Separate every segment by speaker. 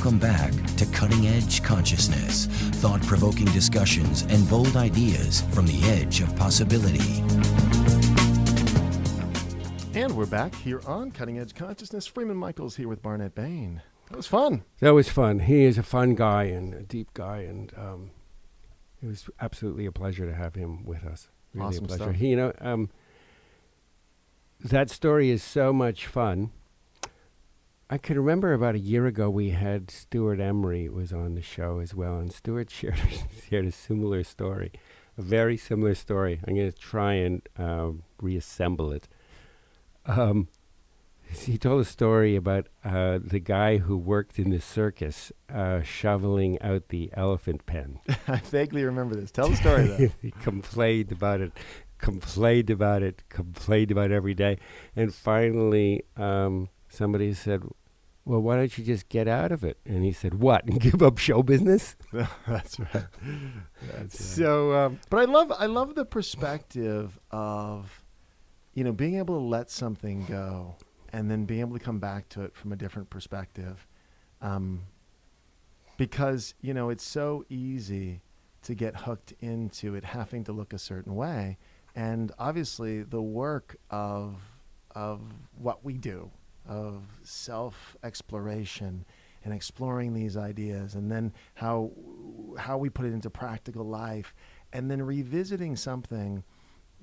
Speaker 1: Welcome back to Cutting Edge Consciousness, thought-provoking discussions and bold ideas from the edge of possibility.
Speaker 2: And we're back here on Cutting Edge Consciousness. Freeman Michaels here with Barnet Bain. That was fun.
Speaker 3: That was fun. He is a fun guy and a deep guy, and it was absolutely a pleasure to have him with us. Really
Speaker 2: Awesome
Speaker 3: a pleasure.
Speaker 2: stuff.
Speaker 3: He, that story is so much fun. I can remember about a year ago we had Stuart Emery was on the show as well, and Stuart shared a similar story, a very similar story. I'm going to try and reassemble it. He told a story about the guy who worked in the circus shoveling out the elephant pen.
Speaker 2: I vaguely remember this. Tell the story, though.
Speaker 3: He complained about it every day. And finally, somebody said, well, why don't you just get out of it? And he said, what, and give up show business?
Speaker 2: That's right. So, but I love the perspective of, being able to let something go and then being able to come back to it from a different perspective. Because, it's so easy to get hooked into it having to look a certain way. And obviously the work of what we do, of self-exploration and exploring these ideas, and then how we put it into practical life, and then revisiting something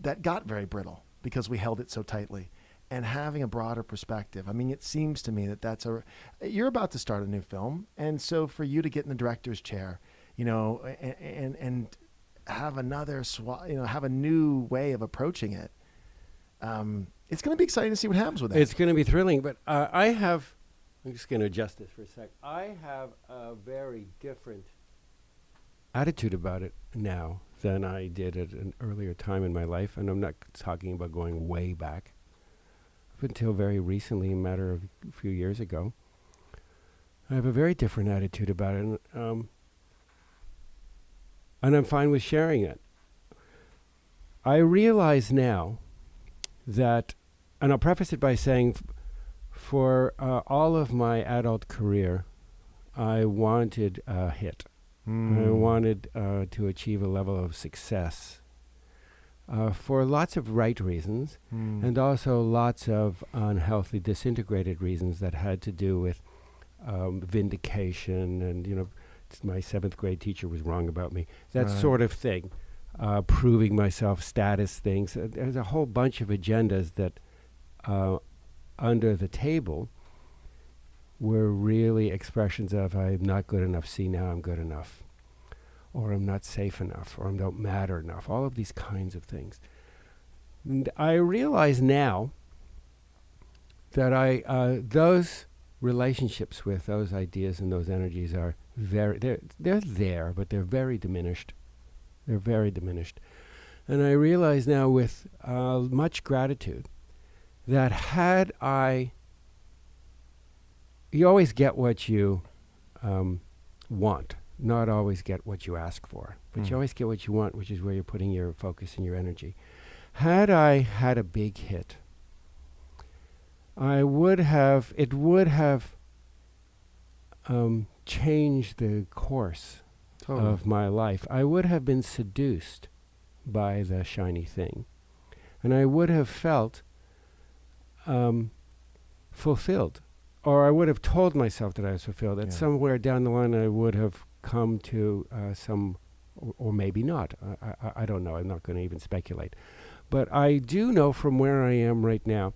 Speaker 2: that got very brittle because we held it so tightly, and having a broader perspective. I mean, it seems to me that you're about to start a new film, and so for you to get in the director's chair, and have another have a new way of approaching it. It's going to be exciting to see what happens with that.
Speaker 3: It's going to be thrilling, but I'm just going to adjust this for a sec. I have a very different attitude about it now than I did at an earlier time in my life, and I'm not talking about going way back. Up until very recently, a matter of a few years ago, I have a very different attitude about it, and I'm fine with sharing it. I realize now that, and I'll preface it by saying, for all of my adult career, I wanted a hit. I wanted to achieve a level of success for lots of right reasons, and also lots of unhealthy, disintegrated reasons that had to do with vindication and, my 7th grade teacher was wrong about me, that sort of thing. Proving myself, status things. There's a whole bunch of agendas that under the table were really expressions of I'm not good enough, see now I'm good enough, or I'm not safe enough, or I don't matter enough, all of these kinds of things. And I realize now that those relationships with those ideas and those energies are they're there, but they're very diminished. They're very diminished. And I realize now with much gratitude that you always get what you want, not always get what you ask for, but you always get what you want, which is where you're putting your focus and your energy. Had I had a big hit, it would have changed the course of my life. I would have been seduced by the shiny thing, and I would have felt fulfilled, or I would have told myself that I was fulfilled. That somewhere down the line I would have come to or maybe not. I don't know. I'm not going to even speculate. But I do know from where I am right now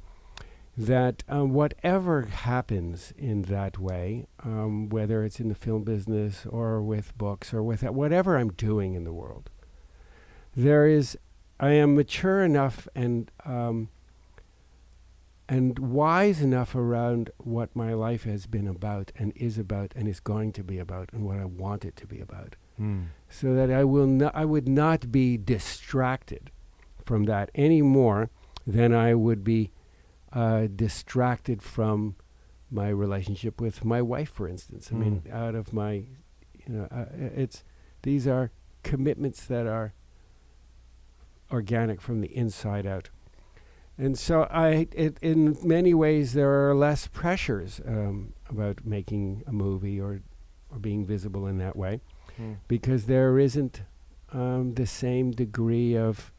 Speaker 3: that whatever happens in that way, whether it's in the film business or with books or with whatever I'm doing in the world, I am mature enough and wise enough around what my life has been about and is going to be about and what I want it to be about, so that I would not be distracted from that any more than I would be distracted from my relationship with my wife, for instance. I mean, out of my, these are commitments that are organic from the inside out. And so in many ways, there are less pressures about making a movie or or being visible in that way,
Speaker 2: Mm.
Speaker 3: because there isn't the same degree of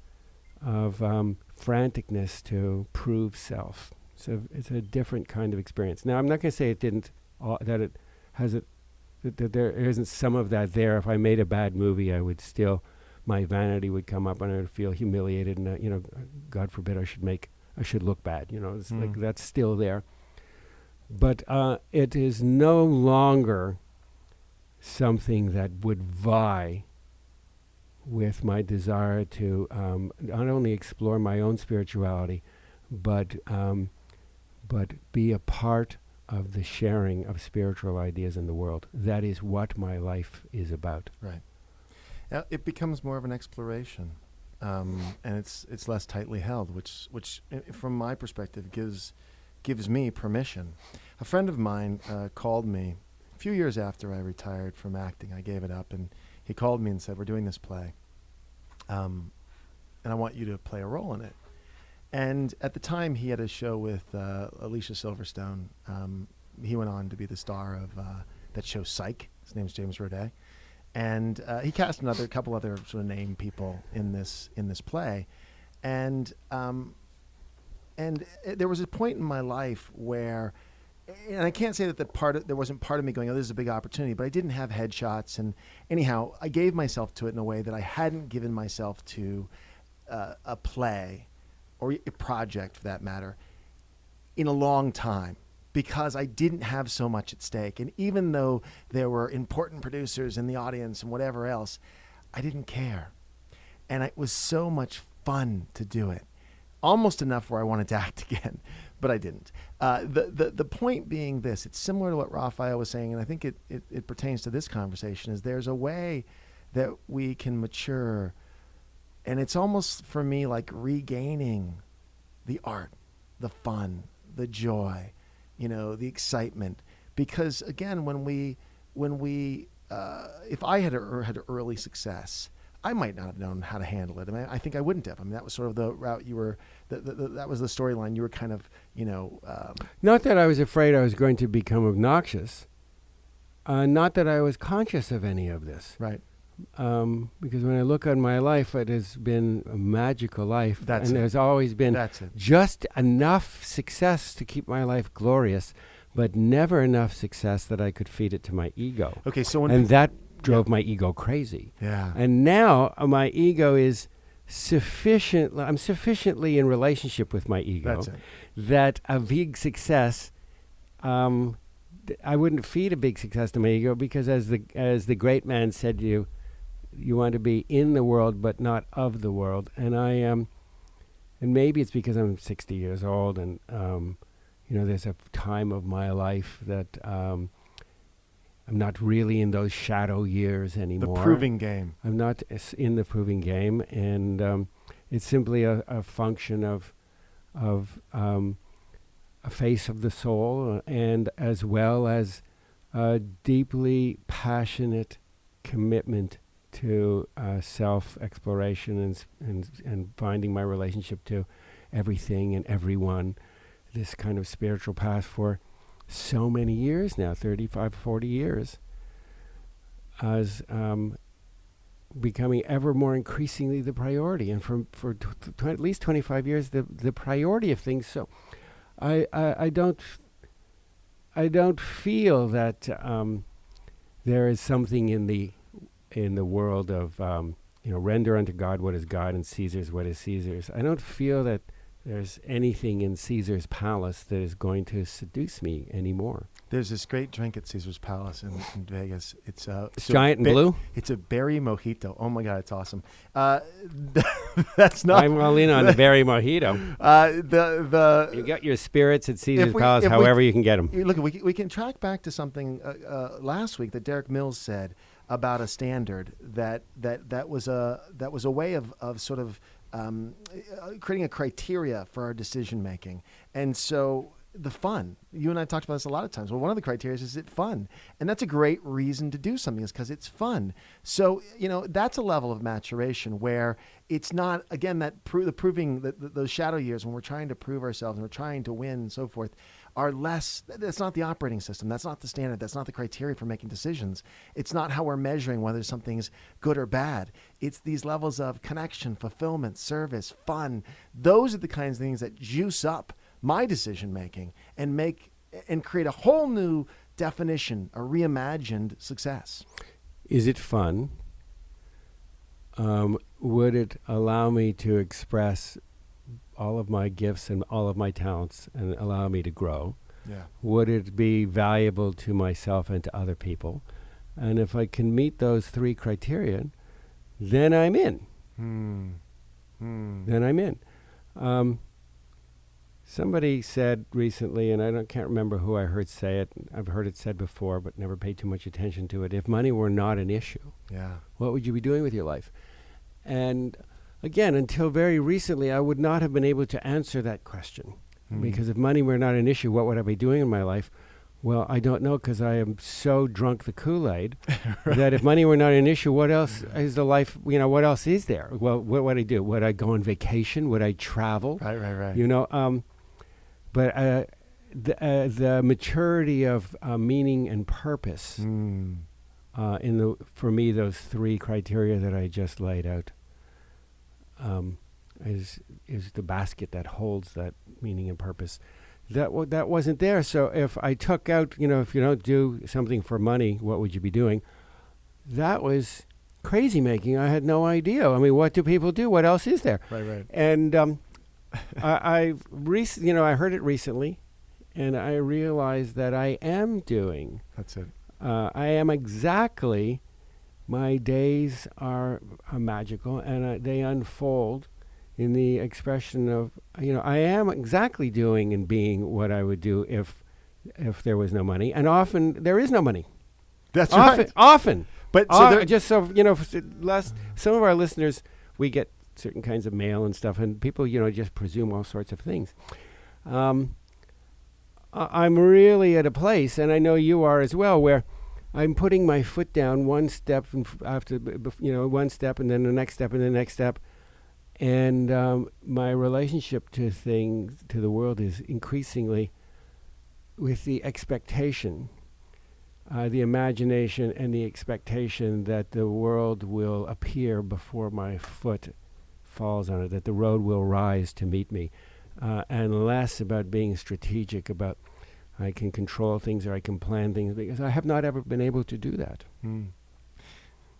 Speaker 3: franticness to prove self. So it's a different kind of experience. Now, I'm not going to say it didn't, that it has it, that there isn't some of that there. If I made a bad movie, I would still, my vanity would come up and I would feel humiliated, and God forbid I should look bad. It's like that's still there. But it is no longer something that would vie with my desire to not only explore my own spirituality, but be a part of the sharing of spiritual ideas in the world. That is what my life is about.
Speaker 2: Right. Now, it becomes more of an exploration, and it's less tightly held, which from my perspective gives me permission. A friend of mine called me a few years after I retired from acting. I gave it up, and he called me and said, "We're doing this play, and I want you to play a role in it." And at the time, he had a show with Alicia Silverstone. He went on to be the star of that show Psych. His name's James Roday. And he cast a couple other sort of name people in this play. And there was a point in my life where, and I can't say that there wasn't part of me going, "Oh, this is a big opportunity," but I didn't have headshots. And anyhow, I gave myself to it in a way that I hadn't given myself to a play or a project, for that matter, in a long time, because I didn't have so much at stake. And even though there were important producers in the audience and whatever else, I didn't care. And it was so much fun to do it. Almost enough where I wanted to act again, but I didn't. The point being this, it's similar to what Raphael was saying, and I think it pertains to this conversation, is there's a way that we can mature. And it's almost, for me, like regaining the art, the fun, the joy, the excitement. Because again, when we, if I had early success, I might not have known how to handle it. I mean, I think I wouldn't have. I mean, that was sort of the route you were. That was the storyline you were kind of,
Speaker 3: Not that I was afraid I was going to become obnoxious. Not that I was conscious of any of this.
Speaker 2: Right.
Speaker 3: Because when I look on my life, it has been a magical life.
Speaker 2: That's
Speaker 3: and
Speaker 2: it.
Speaker 3: there's always been just enough success to keep my life glorious, but never enough success that I could feed it to my ego.
Speaker 2: Okay, so
Speaker 3: that drove my ego crazy.
Speaker 2: Yeah.
Speaker 3: And now my ego is I'm sufficiently in relationship with my ego.
Speaker 2: That's it.
Speaker 3: That a big success, I wouldn't feed a big success to my ego, because as the great man said to you, you want to be in the world but not of the world. And I am, and maybe it's because I'm 60 years old, and there's a time of my life that I'm not really in those shadow years anymore.
Speaker 2: The proving game.
Speaker 3: I'm not in the proving game, and it's simply a function of a face of the soul, and as well as a deeply passionate commitment to self-exploration and finding my relationship to everything and everyone. This kind of spiritual path for so many years now, 35, 40 years, as becoming ever more increasingly the priority. And for at least 25 years, the priority of things. So I don't feel that there is something in the world of render unto God what is God and Caesar's what is Caesar's. I don't feel that there's anything in Caesar's palace that is going to seduce me anymore.
Speaker 2: There's this great drink at Caesar's Palace in Vegas. It's
Speaker 3: giant and blue.
Speaker 2: It's a berry mojito. Oh my God, it's awesome. That's not.
Speaker 3: I'm all in on the berry mojito. You got your spirits at Caesar's Palace, however you can get them.
Speaker 2: Look, we can track back to something last week that Derek Mills said about a standard that was a way of sort of creating a criteria for our decision making. And so the fun. You and I talked about this a lot of times. Well, one of the criteria is it fun? And that's a great reason to do something, is because it's fun. So, that's a level of maturation where it's not, again, proving that those shadow years when we're trying to prove ourselves and we're trying to win and so forth are less. That's not the operating system. That's not the standard. That's not the criteria for making decisions. It's not how we're measuring whether something's good or bad. It's these levels of connection, fulfillment, service, fun. Those are the kinds of things that juice up my decision making and create a whole new definition, a reimagined success.
Speaker 3: Is it fun? Would it allow me to express all of my gifts and all of my talents and allow me to grow?
Speaker 2: Yeah.
Speaker 3: Would it be valuable to myself and to other people? And if I can meet those three criteria, then I'm in. Then I'm in. Somebody said recently, and I can't remember who I heard say it. I've heard it said before, but never paid too much attention to it. If money were not an issue, what would you be doing with your life? And again, until very recently, I would not have been able to answer that question. Because if money were not an issue, what would I be doing in my life? Well, I don't know, because I am so drunk the Kool-Aid that if money were not an issue, what else is the life, what else is there? Well, what would I do? Would I go on vacation? Would I travel?
Speaker 2: Right.
Speaker 3: But the maturity of meaning and purpose for me, those three criteria that I just laid out is the basket that holds that meaning and purpose. That wasn't there. So if I took out, if you don't do something for money, what would you be doing? That was crazy making. I had no idea. I mean, what do people do? What else is there?
Speaker 2: Right.
Speaker 3: And I heard it recently, and I realized that I am doing.
Speaker 2: That's it.
Speaker 3: I am exactly. My days are magical, and they unfold in the expression of, I am exactly doing and being what I would do if there was no money. And often there is no money.
Speaker 2: That's
Speaker 3: right. Often.
Speaker 2: But
Speaker 3: some of our listeners, we get certain kinds of mail and stuff, and people, just presume all sorts of things. I'm really at a place, and I know you are as well, where I'm putting my foot down one step after, one step, and then the next step, and the next step. And my relationship to the world is increasingly with the expectation, the imagination and the expectation that the world will appear before my foot falls on it, that the road will rise to meet me, and less about being strategic, about I can control things or I can plan things, because I have not ever been able to do that.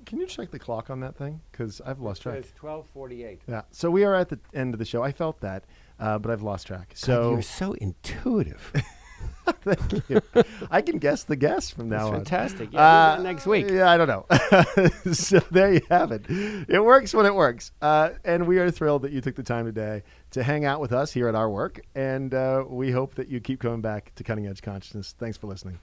Speaker 2: Can you check the clock on that thing? Because I've lost track.
Speaker 3: It's 12:48.
Speaker 2: Yeah. So we are at the end of the show. I felt that, but I've lost track. So
Speaker 3: God, you're so intuitive.
Speaker 2: Thank you. I can guess the guess from now on.
Speaker 3: Fantastic. Yeah, we'll do it next week.
Speaker 2: Yeah, I don't know. So there you have it. It works when it works. And we are thrilled that you took the time today to hang out with us here at our work. And we hope that you keep coming back to Cutting Edge Consciousness. Thanks for listening.